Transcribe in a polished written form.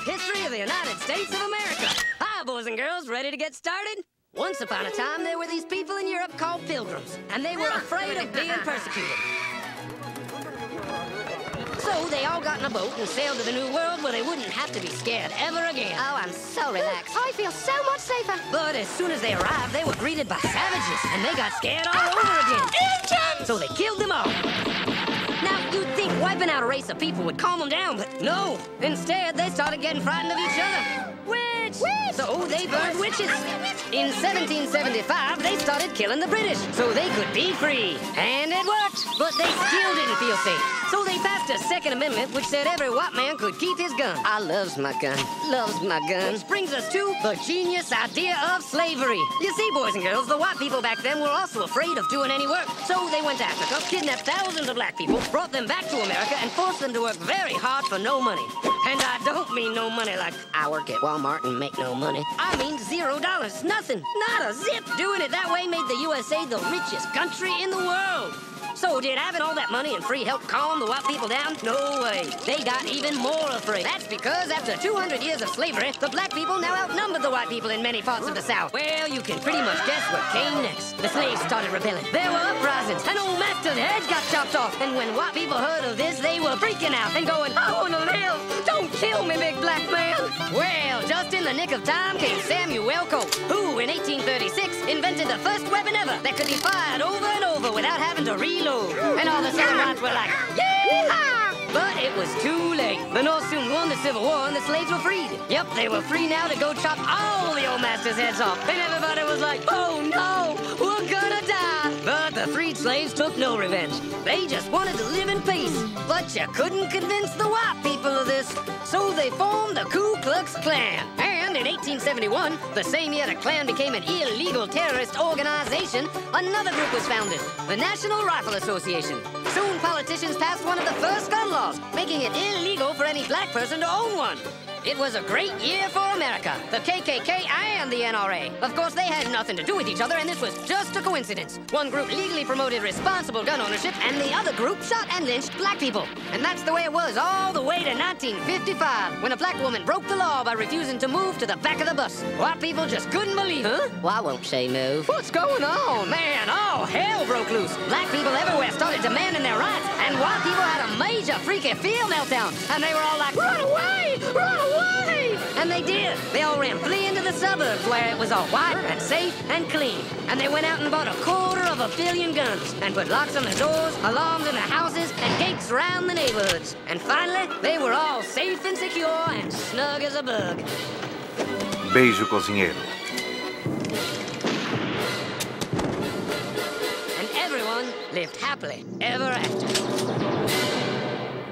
history of the United States of America. Hi, boys and girls, ready to get started? Once upon a time, there were these people in Europe called pilgrims, and they were afraid of being persecuted. So they all got in a boat and sailed to the New World where they wouldn't have to be scared ever again. Oh, I'm so relaxed. I feel so much safer. But as soon as they arrived, they were greeted by savages, and they got scared all over again. Indians! So they killed them all. Now, you'd think wiping out a race of people would calm them down, but no. Instead, they started getting frightened of each other. Witch! So they burned witches. In 1775, they started killing the British so they could be free. And it worked, but they still didn't feel safe. So they passed a Second Amendment which said every white man could keep his gun. I loves my gun. Loves my gun. Which brings us to the genius idea of slavery. You see, boys and girls, the white people back then were also afraid of doing any work. So they went to Africa, kidnapped thousands of black people, brought them back to America, and forced them to work very hard for no money. And I don't mean no money like I work at Walmart and make no money. I mean $0. Nothing. Not a zip. Doing it that way made the USA the richest country in the world. So did having all that money and free help calm the white people down? No way. They got even more afraid. That's because after 200 years of slavery, the black people now outnumbered the white people in many parts of the South. Well, you can pretty much guess what came next. The slaves started rebelling. There were uprisings, and old master's heads got chopped off. And when white people heard of this, they were freaking out and going, I want to live. Don't kill me, big black man. Well, just in the nick of time came Samuel Colt, who in 1836 invented the first weapon ever that could be fired over and over without having to reload. And all the Southern whites were like, yeah! But it was too late. The North soon won the Civil War and the slaves were freed. Yep, they were free now to go chop all the old master's heads off. And everybody was like, oh no, we're gonna die. But the freed slaves took no revenge. They just wanted to live in peace. But you couldn't convince the white people of this. So they formed the Ku Klux Klan. And in 1871, the same year the Klan became an illegal terrorist organization, another group was founded, the National Rifle Association. Soon politicians passed one of the first gun laws, making it illegal for any black person to own one. It was a great year for America, the KKK and the NRA. Of course, they had nothing to do with each other, and this was just a coincidence. One group legally promoted responsible gun ownership, and the other group shot and lynched black people. And that's the way it was all the way to 1955, when a black woman broke the law by refusing to move to the back of the bus. White people just couldn't believe it. Huh? Well, I won't say move. What's going on? Man, all hell broke loose. Black people everywhere started demanding their rights, and white people had a major freaky fear meltdown. And they were all like, run away! Run away! And they did. They all ran fleeing to the suburbs where it was all white and safe and clean. And they went out and bought 250 million guns and put locks on the doors, alarms in the houses, and gates around the neighborhoods. And finally, they were all safe and secure and snug as a bug. Beijo, cozinheiro. And everyone lived happily ever after.